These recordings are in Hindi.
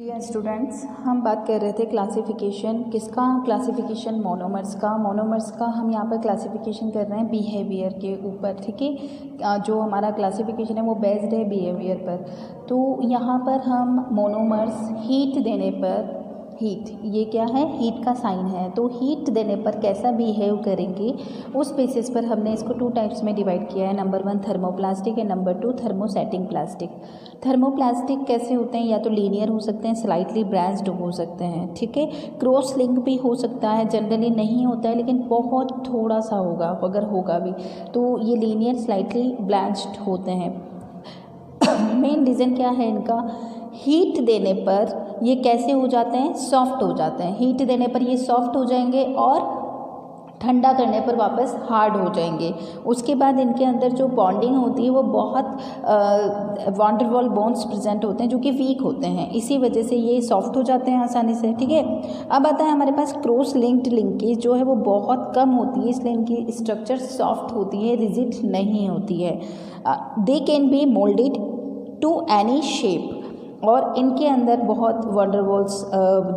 डियर स्टूडेंट्स, हम बात कर रहे थे क्लासिफिकेशन किसका। क्लासिफिकेशन मोनोमर्स का। मोनोमर्स का हम यहाँ पर क्लासिफिकेशन कर रहे हैं बिहेवियर के ऊपर। ठीक है, जो हमारा क्लासिफिकेशन है वो बेस्ड है बिहेवियर पर। तो यहाँ पर हम मोनोमर्स हीट देने पर, हीट ये क्या है, हीट का साइन है, तो हीट देने पर कैसा बिहेव करेंगे उस बेसिस पर हमने इसको 2 टाइप्स में डिवाइड किया है। Number 1 thermoplastic and number 2 thermosetting plastic. Thermoplastic कैसे होते हैं, या तो लीनियर हो सकते हैं, स्लाइटली ब्रांच्ड हो सकते हैं। ठीक है, क्रॉस लिंक भी हो सकता है, जनरली नहीं होता है लेकिन बहुत थोड़ा सा होगा, अगर होगा भी तो ये लीनियर स्लाइटली ब्रांच्ड होते हैं। मेन रीज़न क्या है इनका, हीट देने पर ये कैसे हो जाते हैं, सॉफ्ट हो जाते हैं। हीट देने पर ये सॉफ्ट हो जाएंगे और ठंडा करने पर वापस हार्ड हो जाएंगे। उसके बाद इनके अंदर जो बॉन्डिंग होती है वो बहुत van der Waals bonds present होते हैं जो कि वीक होते हैं, इसी वजह से ये सॉफ्ट हो जाते हैं आसानी से। ठीक है, अब आता है हमारे पास क्रॉस लिंक्ड लिंकेज जो है वो बहुत कम होती है, इसलिए इनकी स्ट्रक्चर सॉफ्ट होती है, रिजिड नहीं होती है। They can be moulded to any shape, और इनके अंदर बहुत वैन डर वाल्स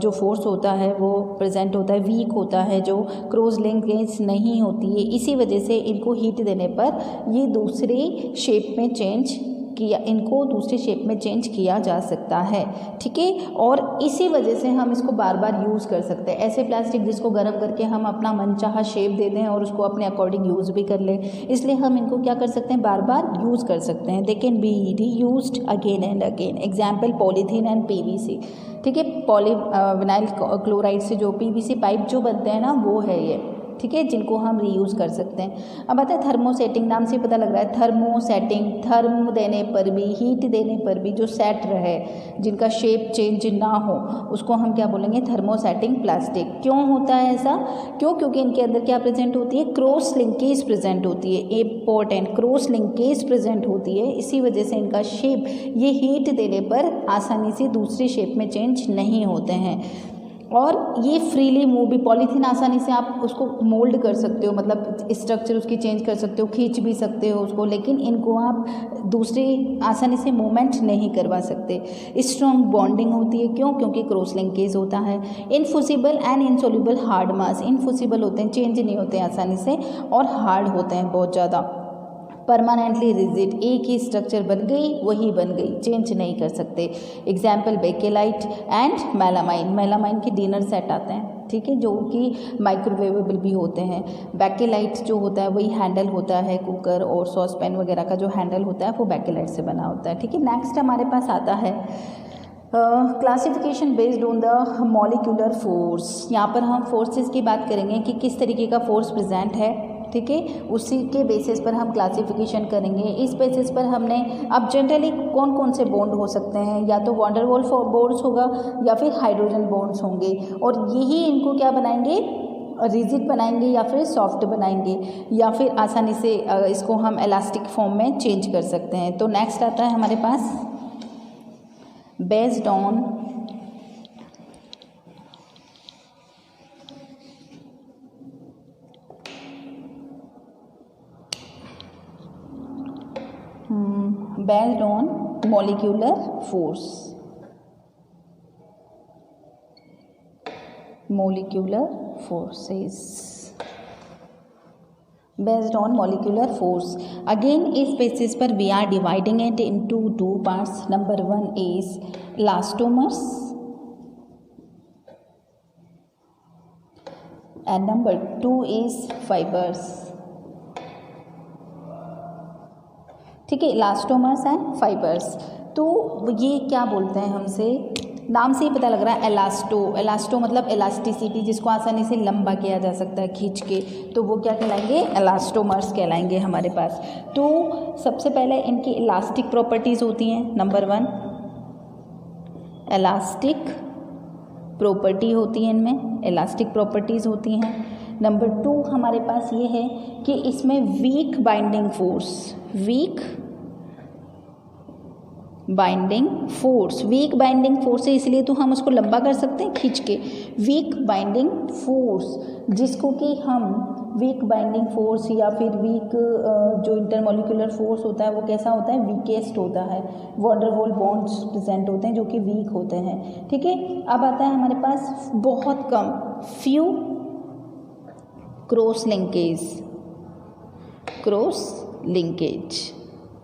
जो फोर्स होता है वो प्रेजेंट होता है, वीक होता है, जो क्रॉस लिंकेज नहीं होती है। इसी वजह से इनको हीट देने पर ये दूसरे शेप में चेंज किया, इनको दूसरे शेप में चेंज किया जा सकता है। ठीक है, और इसी वजह से हम इसको बार बार यूज़ कर सकते हैं। ऐसे प्लास्टिक जिसको गर्म करके हम अपना मनचाहा शेप दे दें और उसको अपने अकॉर्डिंग यूज़ भी कर लें, इसलिए हम इनको क्या कर सकते हैं, बार बार यूज़ कर सकते हैं। दे can B reused again and again. Example polythene and PVC. ठीक है, विनाइल क्लोराइड से जो पीवीसी पाइप जो बनते हैं ना, वो है ये। ठीक है, जिनको हम रीयूज़ कर सकते हैं। अब आता है थर्मोसेटिंग, नाम से पता लग रहा है थर्मोसेटिंग। थर्म देने पर भी, हीट देने पर भी जो सेट रहे, जिनका शेप चेंज ना हो, उसको हम क्या बोलेंगे, थर्मोसेटिंग प्लास्टिक। क्यों होता है ऐसा, क्योंकि इनके अंदर क्या प्रेजेंट होती है, क्रॉस लिंकेज प्रेजेंट होती है। इंपॉर्टेंट, क्रॉस लिंकेज प्रेजेंट होती है, इसी वजह से इनका शेप ये हीट देने पर आसानी से दूसरे शेप में चेंज नहीं होते हैं, और ये फ्रीली मूव भी। पॉलीथीन आसानी से आप उसको मोल्ड कर सकते हो, मतलब स्ट्रक्चर उसकी चेंज कर सकते हो, खींच भी सकते हो उसको, लेकिन इनको आप दूसरे आसानी से मूवमेंट नहीं करवा सकते। स्ट्रॉन्ग बॉन्डिंग होती है, क्योंकि क्रॉस लिंकेज होता है। इनफुसिबल एंड इनसोल्यूबल हार्ड मास। इनफुसिबल होते हैं, चेंज नहीं होते आसानी से, और हार्ड होते हैं बहुत ज़्यादा। परमानेंटली रिजिड, एक ही स्ट्रक्चर बन गई वही बन गई, चेंज नहीं कर सकते। Example bakelite and melamine. Melamine के डिनर सेट आते हैं, ठीक है, जो कि माइक्रोवेवेबल भी होते हैं। बेकेलाइट जो होता है वही हैंडल होता है, कुकर और सॉस पैन वगैरह का जो हैंडल होता है वो बेकेलाइट से बना होता है। ठीक है, नेक्स्ट हमारे पास आता है classification based on the molecular force. यहाँ पर हम फोर्सेस की बात करेंगे कि किस तरीके का फोर्स प्रेजेंट है। ठीक है, उसी के बेसिस पर हम क्लासिफिकेशन करेंगे। इस बेसिस पर हमने, अब जनरली कौन कौन से बॉन्ड हो सकते हैं, या तो वैन डर वाल्स बॉन्ड्स होगा या फिर हाइड्रोजन बॉन्ड्स होंगे, और यही इनको क्या बनाएंगे, रिजिड बनाएंगे या फिर सॉफ्ट बनाएंगे, या फिर आसानी से इसको हम इलास्टिक फॉर्म में चेंज कर सकते हैं। तो नेक्स्ट आता है हमारे पास based on based on molecular force. Molecular forces. Based on molecular force. Again, इस basis पर we are dividing it into 2 parts. Number 1 is elastomers and number 2 is fibers. ठीक है, इलास्टोमर्स एंड फाइबर्स। तो ये क्या बोलते हैं, हमसे नाम से ही पता लग रहा है एलास्टो मतलब इलास्टिसिटी, जिसको आसानी से लंबा किया जा सकता है खींच के, तो वो क्या कहलाएंगे, इलास्टोमर्स कहलाएंगे हमारे पास। तो सबसे पहले इनकी इलास्टिक प्रॉपर्टीज़ होती हैं। नंबर 1 इलास्टिक प्रॉपर्टी होती है, इनमें इलास्टिक प्रॉपर्टीज़ होती हैं। नंबर 2 हमारे पास ये है कि इसमें weak binding force binding force, weak binding force है इसलिए तो हम उसको लंबा कर सकते हैं खींच के। वीक बाइंडिंग फोर्स, जिसको कि हम वीक बाइंडिंग फोर्स या फिर वीक जो इंटरमोलिकुलर फोर्स होता है वो कैसा होता है, वीकेस्ट होता है। Van der Waals bonds present होते हैं जो कि वीक होते हैं, ठीक है। अब आता है हमारे पास बहुत कम, फ्यू क्रॉस लिंकेज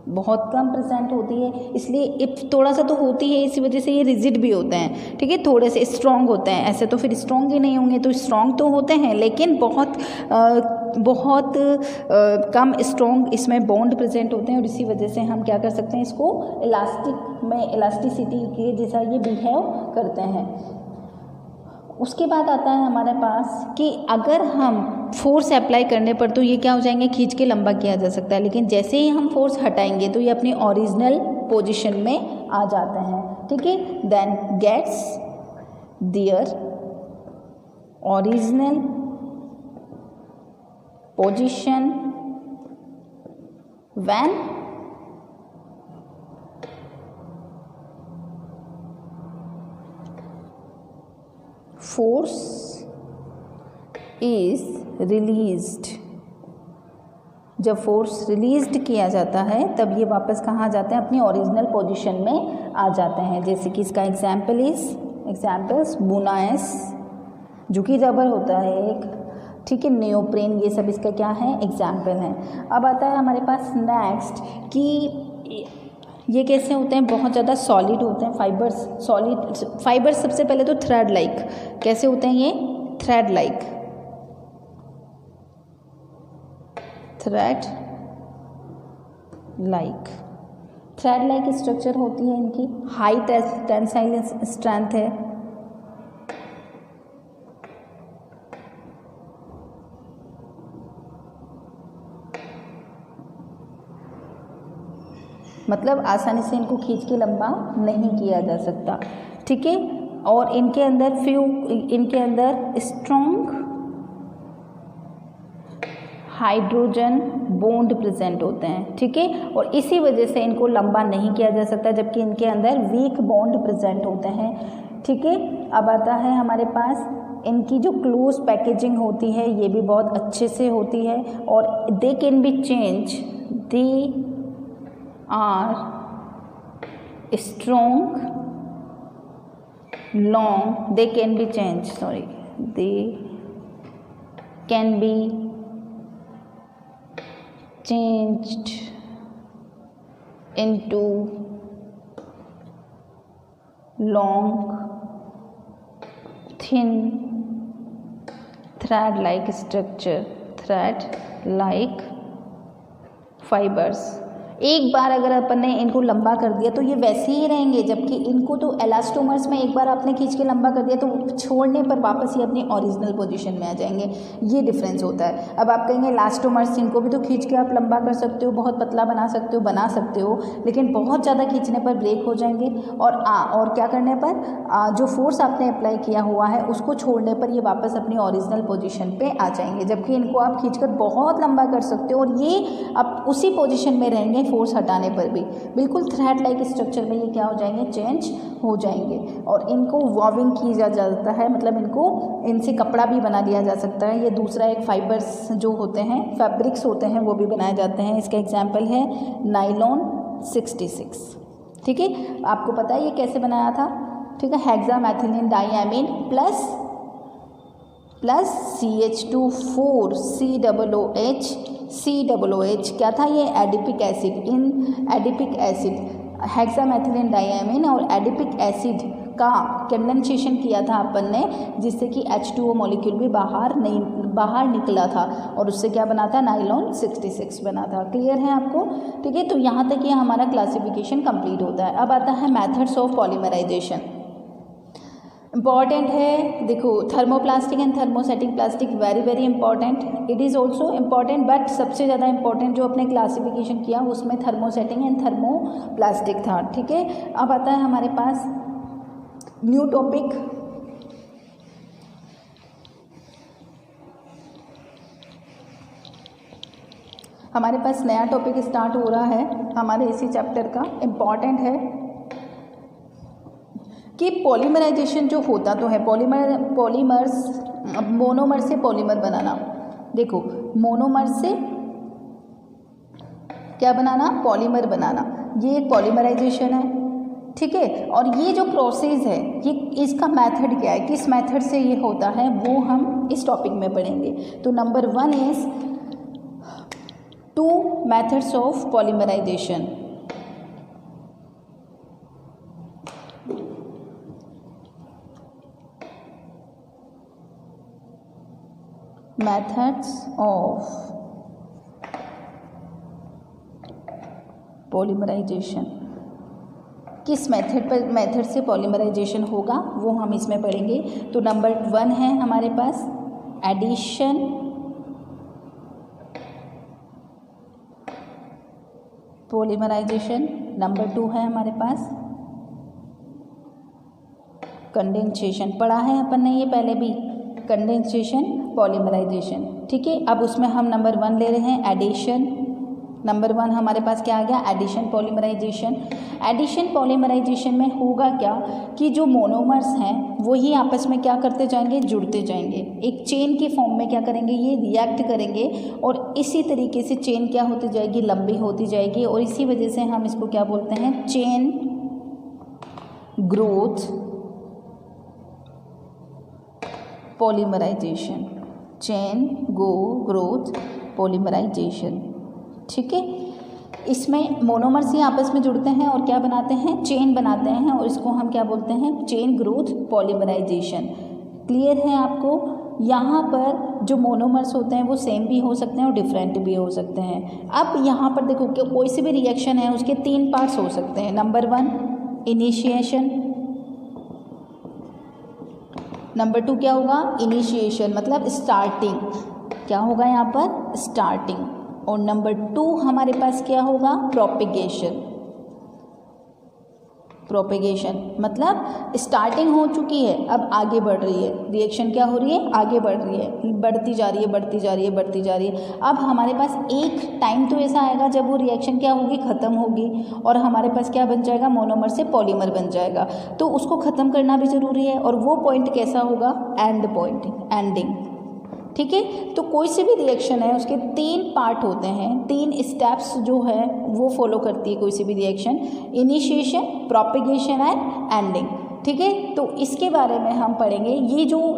बहुत कम प्रेजेंट होती है, इसलिए इफ थोड़ा सा तो होती है, इसी वजह से ये रिजिड भी होते हैं, ठीक है। थोड़े से स्ट्रॉन्ग होते हैं, ऐसे तो फिर स्ट्रॉन्ग ही नहीं होंगे, तो स्ट्रॉन्ग तो होते हैं लेकिन बहुत कम स्ट्रॉन्ग इसमें बॉन्ड प्रेजेंट होते हैं, और इसी वजह से हम क्या कर सकते हैं, इसको इलास्टिसिटी के जैसा ये बिहेव करते हैं। उसके बाद आता है हमारे पास कि अगर हम फोर्स अप्लाई करने पर तो ये क्या हो जाएंगे, खींच के लंबा किया जा सकता है, लेकिन जैसे ही हम फोर्स हटाएंगे तो ये अपनी ओरिजिनल पोजीशन में आ जाते हैं, ठीक है। Then gets their original position when force is released. जब फोर्स रिलीज्ड किया जाता है तब ये वापस कहाँ जाते हैं, अपनी ओरिजिनल पोजीशन में आ जाते हैं। जैसे कि इसका एग्जाम्पल्स बुनाएस जो कि रबर होता है एक, ठीक है, नियोप्रेन, ये सब इसका क्या है, एग्जाम्पल हैं। अब आता है हमारे पास नेक्स्ट कि ये कैसे होते हैं, बहुत ज़्यादा सॉलिड होते हैं फाइबर्स सबसे पहले तो थ्रेड लाइक कैसे होते हैं, ये थ्रेड लाइक स्ट्रक्चर होती है इनकी, हाई टेंसाइल स्ट्रेंथ है, मतलब आसानी से इनको खींच के लंबा नहीं किया जा सकता, ठीक है। और इनके अंदर स्ट्रॉन्ग हाइड्रोजन बॉन्ड प्रेजेंट होते हैं, ठीक है, और इसी वजह से इनको लंबा नहीं किया जा सकता, जबकि इनके अंदर वीक बॉन्ड प्रेजेंट होते हैं, ठीक है। अब आता है हमारे पास इनकी जो क्लोज पैकेजिंग होती है ये भी बहुत अच्छे से होती है, और they can be change, they are strong long, they can be changed into long thin thread like fibers। एक बार अगर अपन ने इनको लंबा कर दिया तो ये वैसे ही रहेंगे, जबकि इनको तो एलास्टोमर्स में एक बार आपने खींच के लंबा कर दिया तो छोड़ने पर वापस ये अपनी ओरिजिनल पोजीशन में आ जाएंगे, ये डिफरेंस होता है। अब आप कहेंगे एलास्टोमर्स, इनको भी तो खींच के आप लंबा कर सकते हो, बहुत पतला बना सकते हो, लेकिन बहुत ज़्यादा खींचने पर ब्रेक हो जाएंगे, और क्या करने पर जो फोर्स आपने अप्लाई किया हुआ है उसको छोड़ने पर ये वापस अपनी ओरिजिनल पोजीशन पे आ जाएंगे, जबकि इनको आप खींचकर बहुत लंबा कर सकते हो और ये अब उसी पोजीशन में रहेंगे फोर्स हटाने पर भी, बिल्कुल थ्रेड लाइक स्ट्रक्चर में ये क्या हो जाएंगे, चेंज हो जाएंगे। और इनको वॉविंग की जाता है, मतलब इनसे कपड़ा भी बना लिया जा सकता है। ये दूसरा एक फाइबर्स जो होते हैं, फैब्रिक्स होते हैं, वो भी बनाए जाते हैं। इसका एग्जाम्पल है नाइलॉन 66, ठीक है। आपको पता है ये कैसे बनाया था, ठीक है, hexamethylene diamine plus CH2 COOH क्या था, ये एडिपिक एसिड हेक्सामेथिलीन डाइएमीन और एडिपिक एसिड का कंडेंसेशन किया था अपन ने, जिससे कि H2O मॉलिक्यूल भी बाहर निकला था, और उससे क्या बना था, नाइलॉन 66 बना था। क्लियर है आपको, ठीक है। तो यहाँ तक ये हमारा क्लासिफिकेशन कंप्लीट होता है। अब आता है मेथड्स ऑफ पॉलीमराइजेशन, इम्पॉर्टेंट है। देखो, thermoplastic and thermosetting plastic very important, it is also important, but सबसे ज़्यादा इम्पॉर्टेंट जो अपने क्लासिफिकेशन किया उसमें थर्मोसेटिंग एंड थर्मोप्लास्टिक था, ठीक है। अब आता है हमारे पास न्यू टॉपिक, हमारे पास नया टॉपिक स्टार्ट हो रहा है हमारे इसी चैप्टर का, इम्पॉर्टेंट है। कि पॉलीमराइजेशन जो होता तो है, पॉलीमर्स मोनोमर से पॉलीमर बनाना। देखो मोनोमर से क्या बनाना, पॉलीमर बनाना, ये एक पॉलीमराइजेशन है, ठीक है। और ये जो प्रोसेस है, ये इसका मेथड क्या है, किस मेथड से ये होता है, वो हम इस टॉपिक में पढ़ेंगे। तो number 1 is 2 methods of polymerisation. Methods of polymerisation, किस मेथड से पॉलीमराइजेशन होगा वो हम इसमें पढ़ेंगे। तो नंबर 1 है हमारे पास एडिशन, पॉलीमराइजेशन। नंबर 2 है हमारे पास कंडेंसेशन, पढ़ा है अपन ने ये पहले भी, कंडेंसेशन पॉलीमराइजेशन, ठीक है। अब उसमें हम नंबर 1 ले रहे हैं एडिशन। नंबर 1 हमारे पास क्या आ गया, एडिशन पॉलीमराइजेशन। एडिशन पॉलीमराइजेशन में होगा क्या कि जो मोनोमर्स हैं वही आपस में क्या करते जाएंगे, जुड़ते जाएंगे, एक चेन के फॉर्म में क्या करेंगे, ये रिएक्ट करेंगे और इसी तरीके से चेन क्या होती जाएगी, लंबी होती जाएगी। और इसी वजह से हम इसको क्या बोलते हैं, chain growth polymerisation, chain growth polymerisation, ठीक है। इसमें मोनोमर्स ही आपस में जुड़ते हैं और क्या बनाते हैं, चेन बनाते हैं, और इसको हम क्या बोलते हैं, चेन ग्रोथ पॉलीमराइजेशन। क्लियर है आपको। यहाँ पर जो मोनोमर्स होते हैं वो सेम भी हो सकते हैं और डिफरेंट भी हो सकते हैं। अब यहाँ पर देखो कि कोई सी भी रिएक्शन है उसके 3 पार्ट्स हो सकते हैं। नंबर 1 इनिशिएशन, नंबर 2 क्या होगा, इनिशिएशन मतलब स्टार्टिंग, क्या होगा यहाँ पर, स्टार्टिंग। और नंबर 2 हमारे पास क्या होगा, प्रोपेगेशन। प्रोपेगेशन मतलब स्टार्टिंग हो चुकी है, अब आगे बढ़ रही है, रिएक्शन क्या हो रही है, आगे बढ़ रही है, बढ़ती जा रही है, बढ़ती जा रही है, बढ़ती जा रही है। अब हमारे पास एक टाइम तो ऐसा आएगा जब वो रिएक्शन क्या होगी, ख़त्म होगी और हमारे पास क्या बन जाएगा, मोनोमर से पॉलीमर बन जाएगा। तो उसको ख़त्म करना भी ज़रूरी है और वो पॉइंट कैसा होगा, एंड पॉइंट, एंडिंग, ठीक है। तो कोई सी भी रिएक्शन है उसके 3 पार्ट होते हैं, 3 स्टेप्स जो है वो फॉलो करती है कोई सी भी reaction, initiation, propagation and ending, ठीक है। तो इसके बारे में हम पढ़ेंगे। ये जो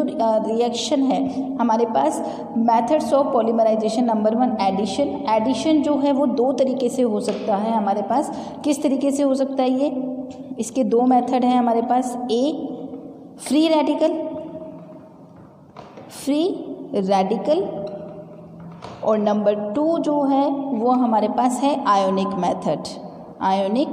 रिएक्शन है हमारे पास, methods of polymerization. Number 1 addition. Addition जो है वो 2 तरीके से हो सकता है हमारे पास। किस तरीके से हो सकता है ये, इसके 2 मेथड हैं हमारे पास। ए फ्री रेडिकल और नंबर 2 जो है वो हमारे पास है आयोनिक मेथड, आयोनिक